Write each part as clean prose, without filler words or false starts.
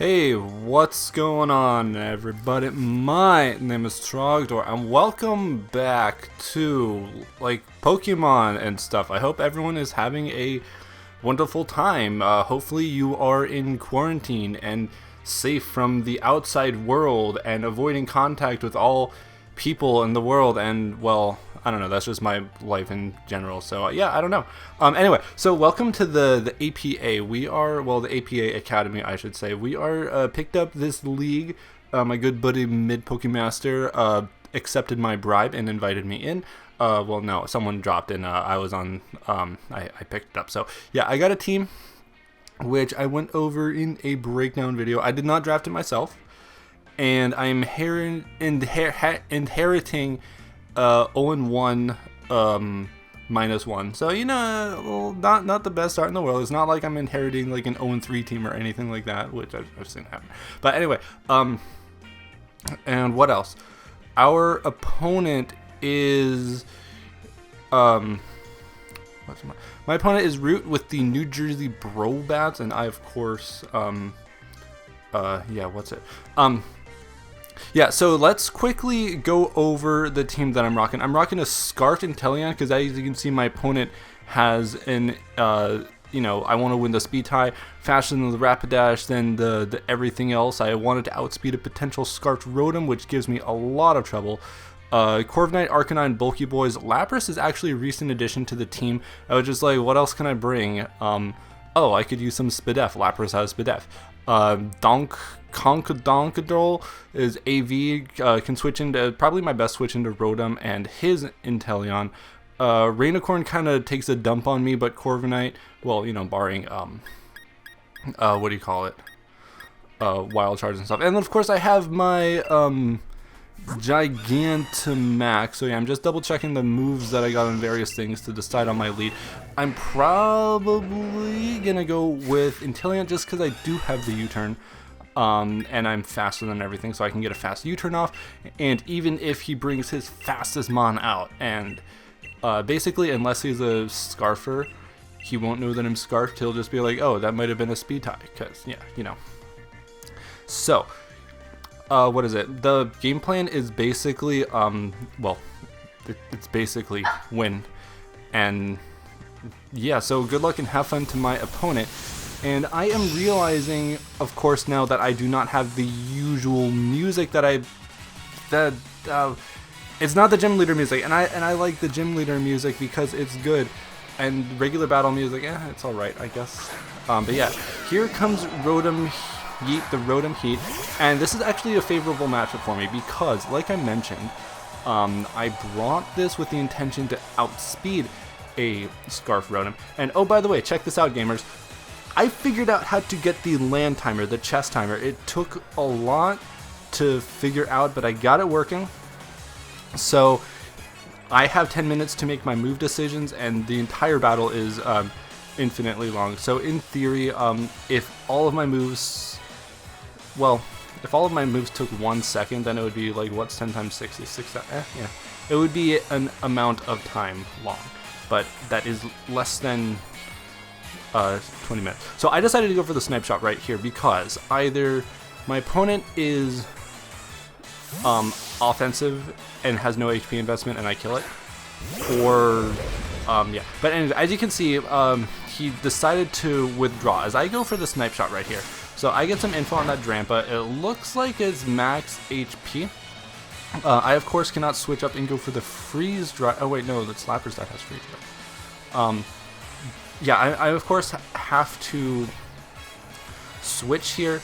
Hey, what's going on, everybody? My name is Trogaholic, and welcome back to, Pokemon and stuff. I hope everyone is having a wonderful time. Hopefully you are in quarantine and safe from the outside world and avoiding contact with all people in the world and, well, I don't know, that's just my life in general, so yeah, I don't know. Anyway, so welcome to the APA. We are, well, the APA Academy, I should say. We are picked up this league. My good buddy MidPokeMaster accepted my bribe and invited me in. Well, no, someone dropped in. I was on, I picked it up. So yeah, I got a team, which I went over in a breakdown video. I did not draft it myself, and I'm inheriting 0-1 -1, so you know, not the best start in the world. It's not like I'm inheriting like an 0-3 team or anything like that, which I've seen happen. But anyway, and what else? Our opponent is what's my opponent is Rewt with the New Jersey Brobats, and I of course yeah, what's it? Yeah, so let's quickly go over the team that I'm rocking. I'm rocking a Scarfed Inteleon because, as you can see, my opponent has an, you know, I want to win the speed tie faster than the Rapidash, than the everything else. I wanted to outspeed a potential Scarfed Rotom, which gives me a lot of trouble. Corviknight, Arcanine, Bulky Boys. Lapras is actually a recent addition to the team. I was just like, what else can I bring? Oh, I could use some Spadef. Lapras has Spadef. Conkadonkadol is AV, can switch into, probably my best switch into Rotom and his Inteleon. Rainicorn kind of takes a dump on me, but Corviknight, well, you know, barring, what do you call it? Wild Charge and stuff. And then, of course, I have my, Gigantamax. So yeah, I'm just double checking the moves that I got on various things to decide on my lead. I'm probably gonna go with Inteleon just because I do have the U-turn, and I'm faster than everything, so I can get a fast U-turn off. And even if he brings his fastest Mon out, and basically, unless he's a Scarfer, he won't know that I'm Scarfed. He'll just be like, oh, that might have been a speed tie, because yeah, you know. So what is it? The game plan is basically, well, it's basically win. And yeah, so good luck and have fun to my opponent. And I am realizing, of course, now that I do not have the usual music that it's not the gym leader music, and I like the gym leader music because it's good. And regular battle music, it's alright, I guess. But yeah, here comes Rotom Yeet, the Rotom Heat, and this is actually a favorable matchup for me because, like I mentioned, I brought this with the intention to outspeed a Scarf Rotom. And oh, by the way, check this out, gamers. I figured out how to get the land timer, the chest timer. It took a lot to figure out, but I got it working. So I have 10 minutes to make my move decisions, and the entire battle is infinitely long. So in theory, if all of my moves, well, if all of my moves took 1 second, then it would be like, what's 10 times 6 is 6, yeah. It would be an amount of time long, but that is less than 20 minutes. So I decided to go for the snipe shot right here because either my opponent is offensive and has no HP investment and I kill it, or yeah. But anyway, as you can see, he decided to withdraw as I go for the snipe shot right here. So I get some info on that Drampa. It looks like it's max HP. I of course cannot switch up and go for the freeze dry. Oh wait, no, that's Lapras that has freeze dry. Yeah, I of course have to switch here.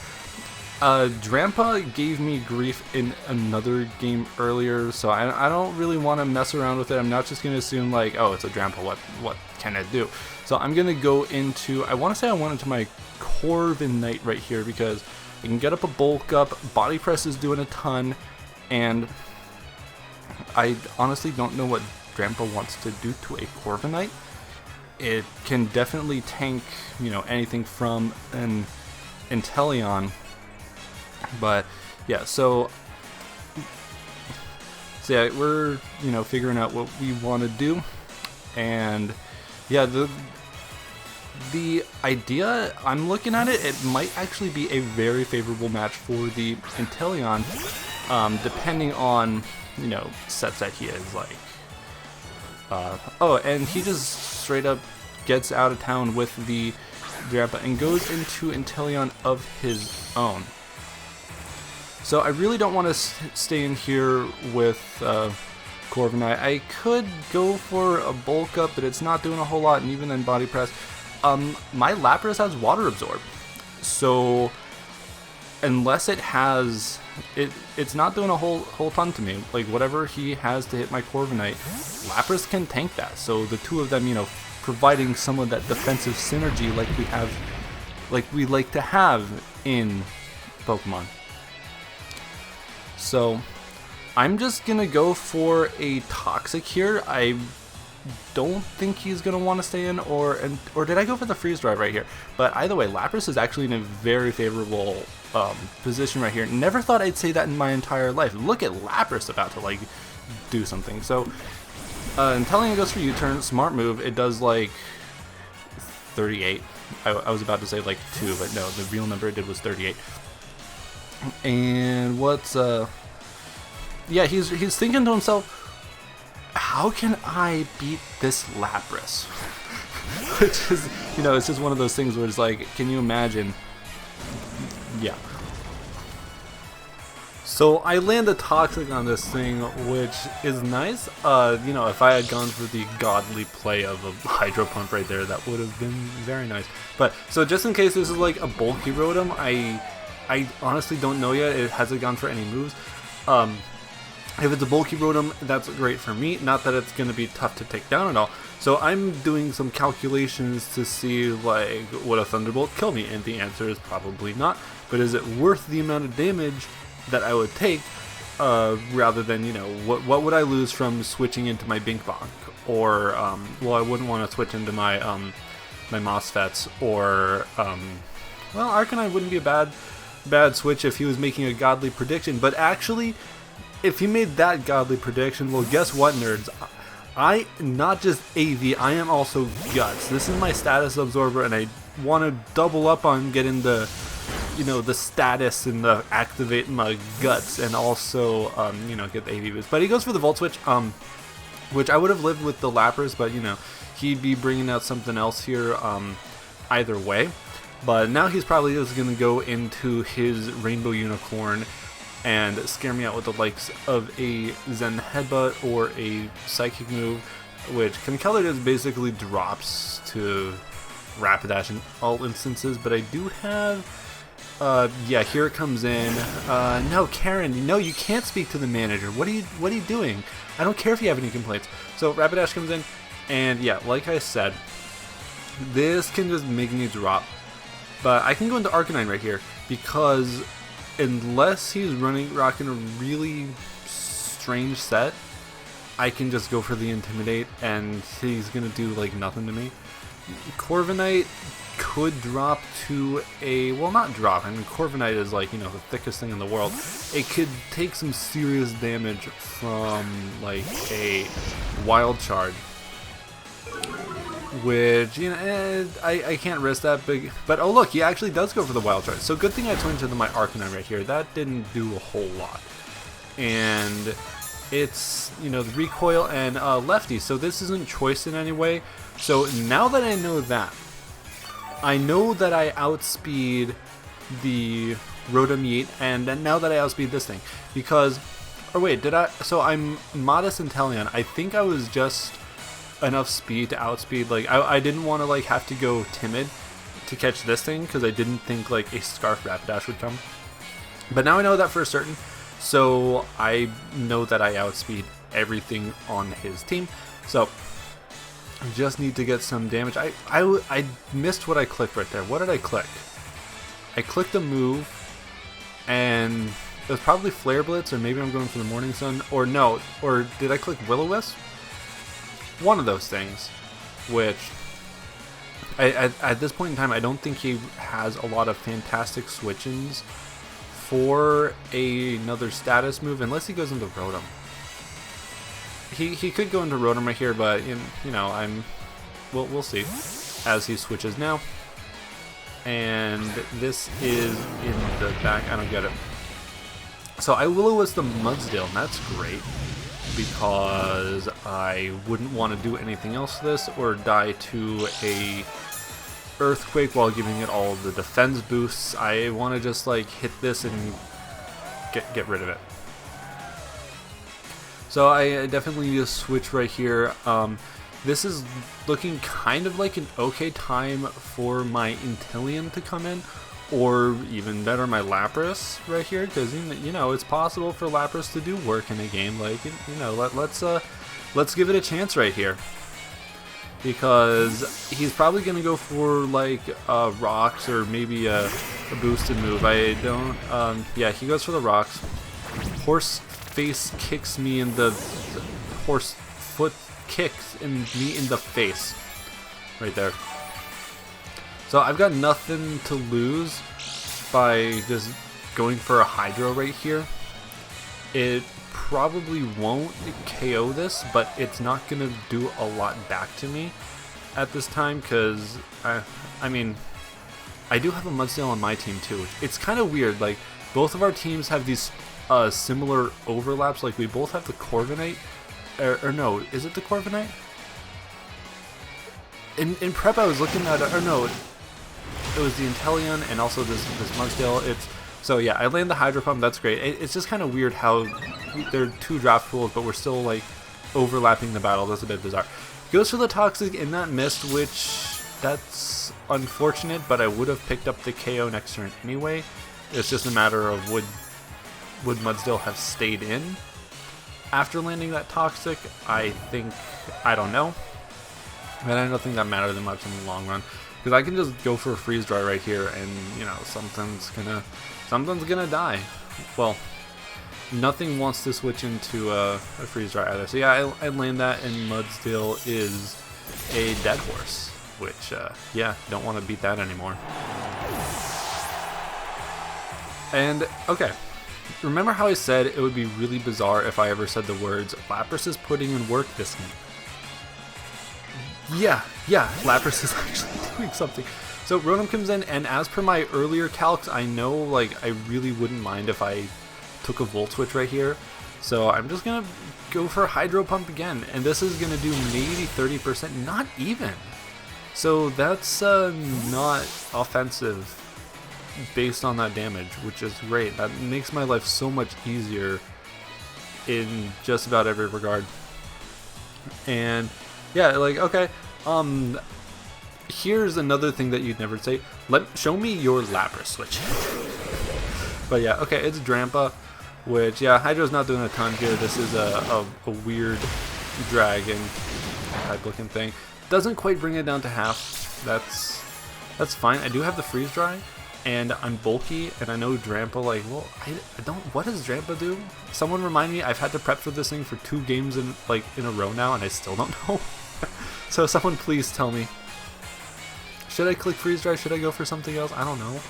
Drampa gave me grief in another game earlier, so I don't really want to mess around with it. I'm not just going to assume like, oh, it's a Drampa, what can it do? So I'm going to go into, I want to say I went into my Corviknight right here because I can get up a bulk up, body press is doing a ton, and I honestly don't know what Drampa wants to do to a Corviknight. It can definitely tank, you know, anything from an Inteleon. But yeah, so yeah, we're, you know, figuring out what we want to do, and yeah, the idea, I'm looking at it, it might actually be a very favorable match for the Inteleon, depending on, you know, sets that he is, like, oh, and he just straight up gets out of town with the Grandpa and goes into Inteleon of his own. So I really don't want to stay in here with Corviknight. I could go for a bulk up, but it's not doing a whole lot, and even then body press. My Lapras has water absorb, so unless it has, it's not doing a whole ton to me. Like whatever he has to hit my Corviknight, Lapras can tank that. So the two of them, you know, providing some of that defensive synergy like we like to have in Pokemon. So I'm just gonna go for a Toxic here. I don't think he's gonna want to stay in, or did I go for the Freeze Drive right here? But either way, Lapras is actually in a very favorable position right here. Never thought I'd say that in my entire life. Look at Lapras about to like do something. So Inteleon goes for U-turn, smart move. It does like 38. I was about to say like 2, but no, the real number it did was 38. And what's yeah, he's thinking to himself, how can I beat this Lapras? Which is, you know, it's just one of those things where it's like, can you imagine? Yeah. So I land a Toxic on this thing, which is nice. You know, if I had gone for the godly play of a Hydro Pump right there, that would have been very nice. But, so just in case this is like a bulky Rotom, I honestly don't know yet. It hasn't gone for any moves. If it's a bulky Rotom, that's great for me. Not that it's going to be tough to take down at all. So I'm doing some calculations to see, like, would a Thunderbolt kill me? And the answer is probably not. But is it worth the amount of damage that I would take, rather than, you know, what would I lose from switching into my Binkbonk? Or, well, I wouldn't want to switch into my, my Mosfets, or, well, Arcanine wouldn't be a bad switch if he was making a godly prediction. But actually, if he made that godly prediction, well, guess what, nerds? I, not just AV, I am also Guts. This is my status absorber, and I want to double up on getting the, you know, the status and the activate my Guts, and also, you know, get the AV boost. But he goes for the Volt Switch, which I would have lived with the Lapras, but, you know, he'd be bringing out something else here, either way. But now he's probably just going to go into his Rainbow Unicorn and scare me out with the likes of a Zen Headbutt or a Psychic move, which Conkeldurr basically drops to Rapidash in all instances. But I do have, yeah, here it comes in. No, Karen, no, you can't speak to the manager. What are you doing? I don't care if you have any complaints. So Rapidash comes in, and yeah, like I said, this can just make me drop. But I can go into Arcanine right here, because unless he's rocking a really strange set, I can just go for the Intimidate, and he's gonna do like nothing to me. Corviknight could drop to a, well, not drop, I mean Corviknight is like, you know, the thickest thing in the world. It could take some serious damage from like a Wild Charge, which, you know, I can't risk that big. But oh look, he actually does go for the Wild Charge. So good thing I switched into my Arcanine right here. That didn't do a whole lot. And it's, you know, the recoil and lefty, so this isn't choice in any way. So now that I know that, I know that I outspeed the Rotom Yeet, and then now that I outspeed this thing, because, or wait, did I? So I'm Modest Inteleon. I think I was just enough speed to outspeed, like I didn't want to like have to go timid to catch this thing, because I didn't think like a Scarf Rapidash would come. But now I know that for certain, so I know that I outspeed everything on his team. So I just need to get some damage. I missed what I clicked right there. What did I click? I clicked a move, and it was probably Flare Blitz, or maybe I'm going for the Morning Sun, or no, or did I click Will-O-Wisp? One of those things, which at this point in time, I don't think he has a lot of fantastic switch-ins for another status move, unless he goes into Rotom. He could go into Rotom right here, but you know, we'll see. as he switches now. And this is in the back. I don't get it. So I Will-O-Wisp the Mudsdale, and that's great, because I wouldn't want to do anything else to this or die to a Earthquake while giving it all the defense boosts. I want to just like hit this and get rid of it. So I definitely need to switch right here. This is looking kind of like an okay time for my Inteleon to come in, or even better, my Lapras right here, because you know it's possible for Lapras to do work in a game. Like, you know, let's give it a chance right here, because he's probably gonna go for like rocks or maybe a boosted move. I don't. Yeah, he goes for the rocks. Horse face kicks me in the horse foot kicks me in the face right there. So I've got nothing to lose by just going for a Hydro right here. It probably won't KO this, but it's not gonna do a lot back to me at this time, because I mean, I do have a Mudsdale on my team too. It's kind of weird, like both of our teams have these similar overlaps. Like we both have the Corviknight, or no, is it the Corviknight? In prep I was looking at, or no, it was the Inteleon and also this Mudsdale. So yeah, I land the Hydro Pump, that's great. It's just kind of weird how they're two draft pools, but we're still like overlapping the battle. That's a bit bizarre. Goes for the Toxic, and that missed, which that's unfortunate, but I would have picked up the KO next turn anyway. It's just a matter of would Mudsdale have stayed in after landing that Toxic? I don't know. And I don't think that matters that much in the long run, because I can just go for a Freeze Dry right here, and you know something's gonna die. Well, nothing wants to switch into a Freeze Dry either. So yeah, I land that, and Mudsdale is a dead horse, which yeah, don't want to beat that anymore. And okay, remember how I said it would be really bizarre if I ever said the words Lapras is putting in work this game? Yeah, Lapras is actually doing something. So Rotom comes in, and as per my earlier calcs, I know like I really wouldn't mind if I took a Volt Switch right here. So I'm just gonna go for a Hydro Pump again, and this is gonna do maybe 30%, not even. So that's not offensive based on that damage, which is great. That makes my life so much easier in just about every regard. And yeah, like, okay, here's another thing that you'd never say. Show me your Lapras switch. But yeah, okay, it's Drampa, which, yeah, Hydro's not doing a ton here. This is a weird dragon type looking thing. Doesn't quite bring it down to half. That's fine. I do have the Freeze Dry, and I'm bulky, and I know Drampa, like, well, I don't, what does Drampa do? Someone remind me. I've had to prep for this thing for 2 games in a row now, and I still don't know. So someone please tell me. Should I click Freeze Dry? Should I go for something else? I don't know.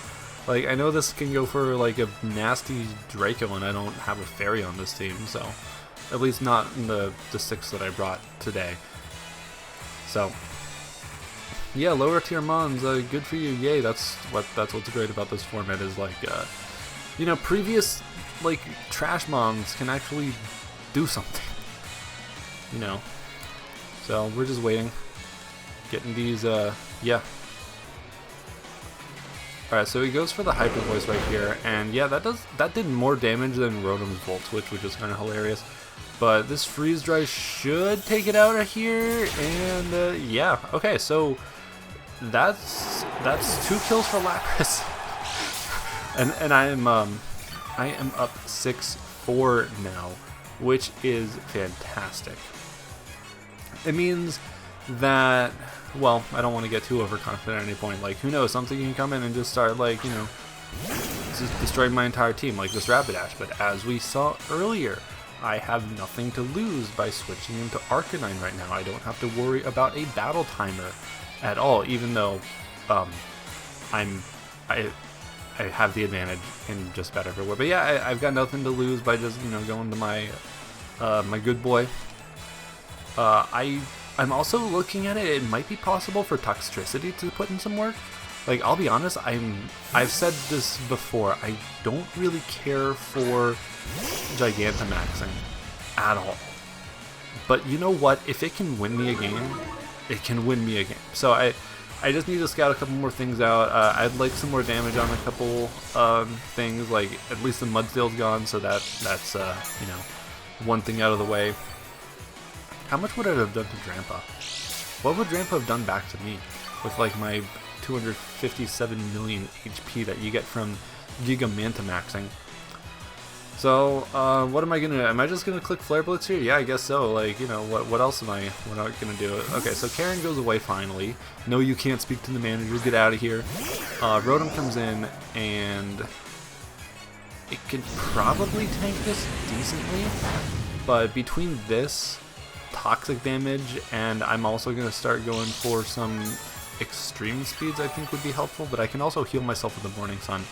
Like, I know this can go for like a nasty Draco, and I don't have a Fairy on this team, so at least not in the 6 that I brought today. So yeah, lower tier mons, good for you, yay. That's what's great about this format, is like you know, previous like trash mons can actually do something, you know. So we're just waiting, getting these yeah. Alright, so he goes for the Hyper Voice right here, and yeah, that did more damage than Rotom's Volt Switch, which is kind of hilarious. But this Freeze Dry should take it out of here, and yeah, okay, so that's 2 kills for Lapras. and I am up 6-4 now, which is fantastic. It means that, well, I don't want to get too overconfident at any point. Like, who knows, something can come in and just start, like, you know, just destroying my entire team, like this Rapidash. But as we saw earlier, I have nothing to lose by switching into Arcanine right now. I don't have to worry about a battle timer at all, even though I have the advantage in just about everywhere. But yeah, I've got nothing to lose by just, you know, going to my my good boy. I I'm also looking at it, it might be possible for Toxtricity to put in some work. Like, I'll be honest, I've said this before, I don't really care for Gigantamaxing at all. But you know what? If it can win me a game, it can win me a game. So I just need to scout a couple more things out. I'd like some more damage on a couple things, like at least the Mudsteel's gone, so that's you know, one thing out of the way. How much would it have done to Drampa? What would Drampa have done back to me with like my 257 million HP that you get from Gigantamaxing? So, what am I gonna do? Am I just gonna click Flare Blitz here? Yeah, I guess so. Like, you know, what else am I gonna do? Okay, so Karen goes away finally. No, you can't speak to the manager. Get out of here. Rotom comes in, and it could probably tank this decently. But between this, toxic damage, and I'm also gonna start going for some extreme speeds, I think would be helpful. But I can also heal myself with the Morning Sun.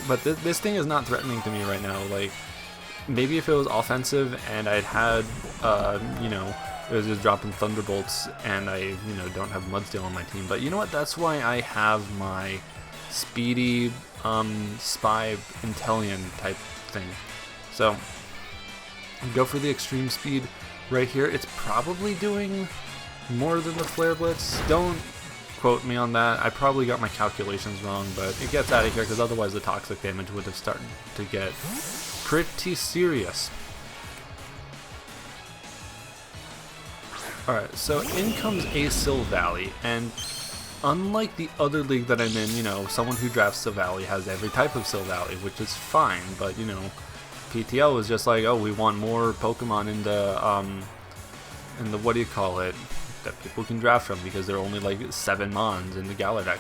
But this thing is not threatening to me right now. Like, maybe if it was offensive and I'd had, you know, it was just dropping Thunderbolts and I, you know, don't have Mudsteel on my team. But you know what? That's why I have my speedy, Spy Inteleon type thing. So, go for the extreme speed right here. It's probably doing more than the Flare Blitz. Don't quote me on that. I probably got my calculations wrong, but it gets out of here because otherwise the toxic damage would have started to get pretty serious. Alright, so in comes a Silvally, and unlike the other league that I'm in, you know, someone who drafts Silvally has every type of Silvally, which is fine, but you know, PTL is just like, oh, we want more Pokemon in the what do you call it, that people can draft from, because there are only like 7 Mons in the Galar deck.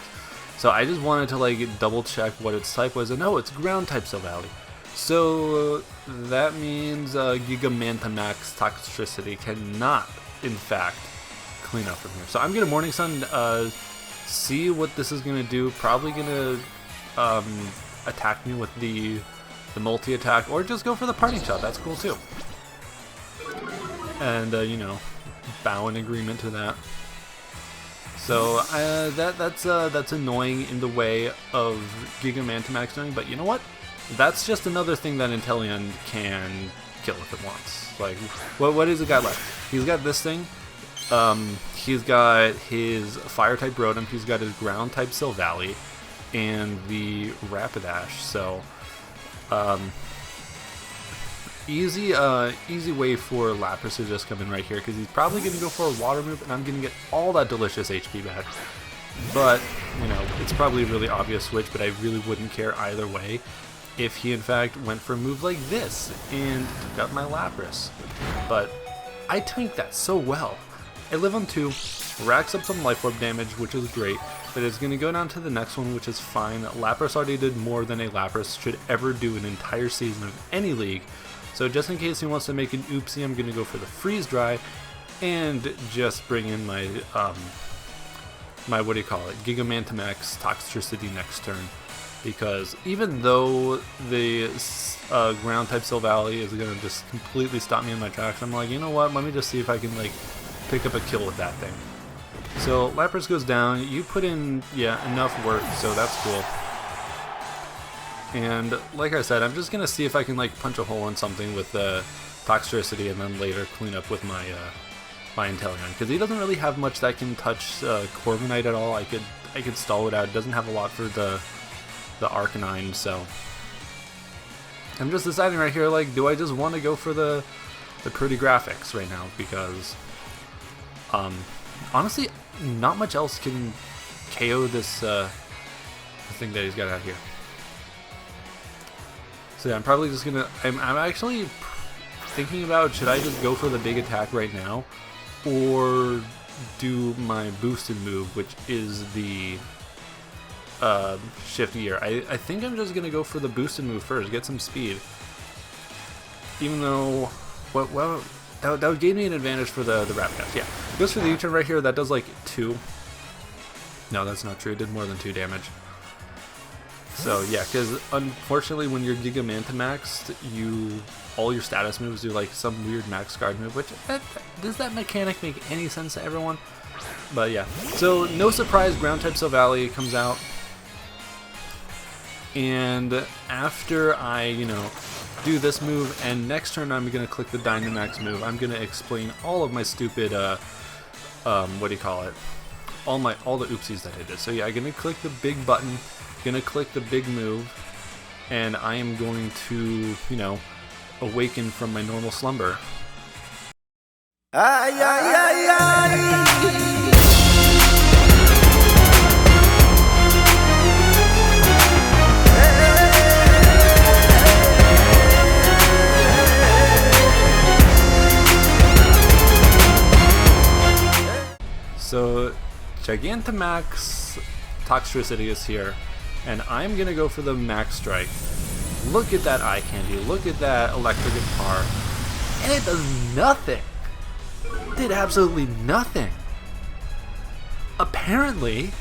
So I just wanted to like double check what its type was, and no, it's ground type Silvally. So that means Gigantamax Toxtricity cannot, in fact, clean up from here. So I'm gonna Morning Sun, see what this is gonna do. Probably gonna attack me with the multi-attack, or just go for the parting shot. That's cool too. And you know, bow in agreement to that. So that's annoying in the way of Gigantamax doing, but you know what? That's just another thing that Inteleon can kill if it wants. Like, what is the guy left? He's got this thing. He's got his fire type Rotom. He's got his ground type Silvally, and the Rapidash. So, easy way for Lapras to just come in right here, because he's probably going to go for a water move, and I'm going to get all that delicious HP back. But, you know, it's probably a really obvious switch, but I really wouldn't care either way if he in fact went for a move like this and took out my Lapras. But I tanked that so well. I live on 2, racks up some Life Orb damage, which is great, but it's going to go down to the next one, which is fine. Lapras already did more than a Lapras should ever do an entire season of any league. So just in case he wants to make an oopsie, I'm going to go for the Freeze Dry and just bring in my, my what do you call it, Gigantamax Toxtricity next turn. Because even though the ground type Silvally is going to just completely stop me in my tracks, I'm like, you know what, let me just see if I can like pick up a kill with that thing. So Lapras goes down, you put in, yeah, enough work, so that's cool. And like I said, I'm just going to see if I can like punch a hole in something with the Toxtricity and then later clean up with my my Inteleon, because he doesn't really have much that can touch Corviknight at all. I could stall it out. It doesn't have a lot for the Arcanine, so I'm just deciding right here, like, do I just want to go for the pretty graphics right now, because honestly not much else can KO this thing that he's got out here. So yeah, I'm probably just gonna, I'm actually thinking about, should I just go for the big attack right now or do my boosted move, which is the Shift Gear. I think I'm just going to go for the boosted move first, get some speed. Even though, well, that gave me an advantage for the Rapidash. Yeah, goes for the U-turn right here. That does like 2. No, that's not true. It did more than 2 damage. So yeah, because unfortunately when you're Gigantamaxed, all your status moves do like some weird max guard move, which does that mechanic make any sense to everyone? But yeah, so no surprise, ground type Silvally comes out, and after I do this move, and next turn I'm gonna click the Dynamax move, I'm gonna explain all of my stupid what do you call it? All the oopsies that I did. So yeah, I'm gonna click the big button, gonna click the big move, and I am going to, awaken from my normal slumber. Ay, ay, ay, ay. So Gigantamax Toxtricity is here, and I'm gonna go for the Max Strike. Look at that eye candy, look at that electric guitar, and it does nothing. It did absolutely nothing. Apparently,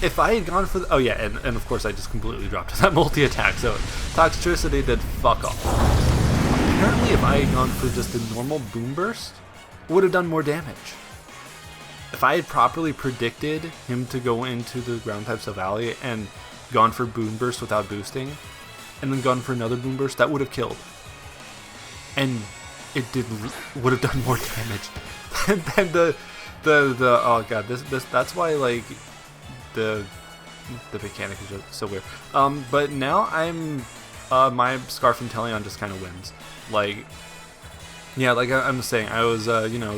if I had gone for the, oh yeah, and of course I just completely dropped that multi-attack, so Toxtricity did fuck off. Apparently if I had gone for just a normal Boom Burst, it would have done more damage. If I had properly predicted him to go into the ground type Silvally and gone for Boom Burst without boosting, and then gone for another Boom Burst, that would have killed. And it would have done more damage than the oh god, that's why like the mechanic is just so weird. But now I'm my Scarf Inteleon just kind of wins. Like, yeah, like I'm saying, I was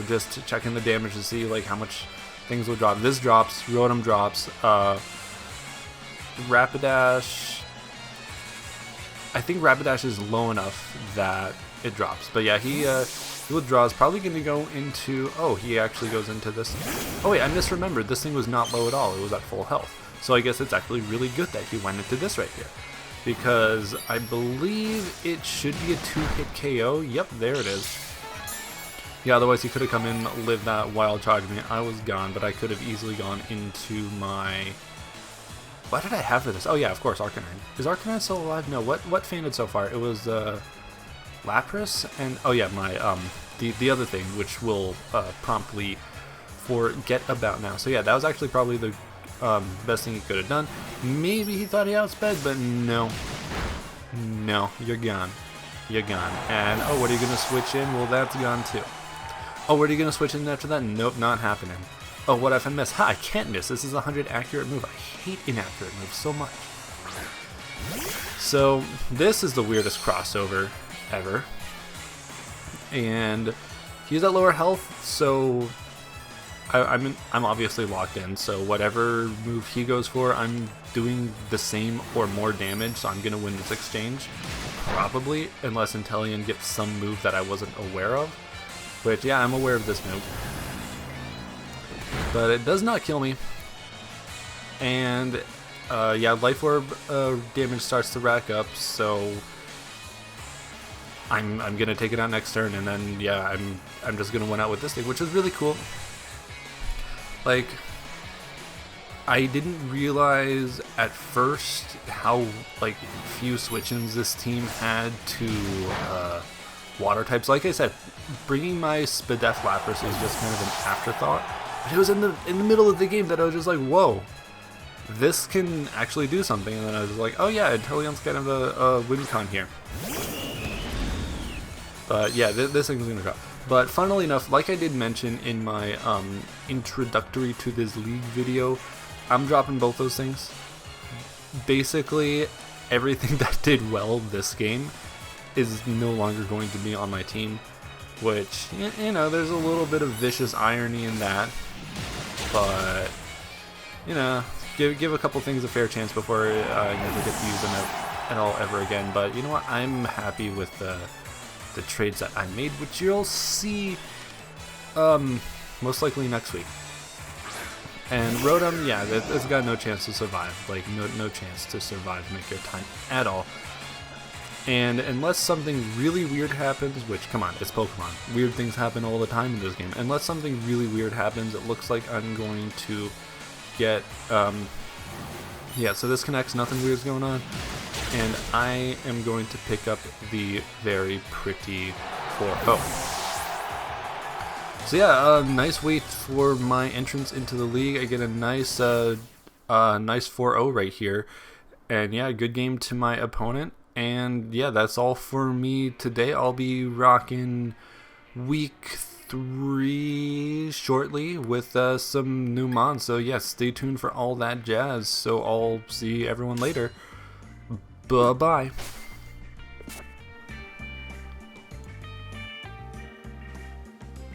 just checking the damage to see like how much things will drop. This drops, Rotom drops, Rapidash. I think Rapidash is low enough that it drops. But yeah, he withdraws. Probably going to go into... Oh, he actually goes into this. Oh wait, I misremembered. This thing was not low at all. It was at full health. So I guess it's actually really good that he went into this right here. Because I believe it should be a 2-hit KO. Yep, there it is. Yeah, otherwise he could have come in, lived that wild charge me. I was gone, but I could have easily gone into my... What did I have for this? Oh yeah, of course, Arcanine. Is Arcanine still alive? No, what fainted so far? It was Lapras, and oh yeah, my the other thing, which will promptly forget about now. So yeah, that was actually probably the best thing he could have done. Maybe he thought he outsped, but no, you're gone. You're gone. And oh, what are you gonna switch in? Well, that's gone too. Oh, what are you gonna switch in after that? Nope, not happening. Oh, what if I miss? Ha, I can't miss. This is a 100 accurate move. I hate inaccurate moves so much. So, this is the weirdest crossover ever. And he's at lower health, so I'm obviously locked in. So whatever move he goes for, I'm doing the same or more damage, so I'm going to win this exchange. Probably, unless Inteleon gets some move that I wasn't aware of. Which, yeah, I'm aware of this move. But it does not kill me. And yeah, Life Orb damage starts to rack up, so I'm gonna take it out next turn, and then yeah, I'm just gonna win out with this thing, which is really cool. Like, I didn't realize at first how like few switch-ins this team had to water types. Like I said, bringing my Spadef Lapras was just kind of an afterthought. But it was in the middle of the game that I was just like, whoa, this can actually do something. And then I was like, oh yeah, Inteleon's kind of a win con here. But yeah, this thing's gonna drop. But funnily enough, like I did mention in my introductory to this league video, I'm dropping both those things. Basically, everything that did well this game is no longer going to be on my team. Which, you know, there's a little bit of vicious irony in that. But, you know, give a couple things a fair chance before I never get to use them at all ever again. But you know what? I'm happy with the trades that I made, which you'll see most likely next week. And Rotom, yeah, it's got no chance to survive. Like, no chance to survive Make Your Time at all. And unless something really weird happens, which, come on, it's Pokemon. Weird things happen all the time in this game. Unless something really weird happens, it looks like I'm going to get yeah, so this connects, nothing weird's going on. And I am going to pick up the very pretty 4-0. So yeah, nice wait for my entrance into the league. I get a nice 4-0 right here. And yeah, good game to my opponent. And yeah, that's all for me today. I'll be rocking week 3 shortly with some new mods. So yeah, stay tuned for all that jazz. So I'll see everyone later. Bye-bye.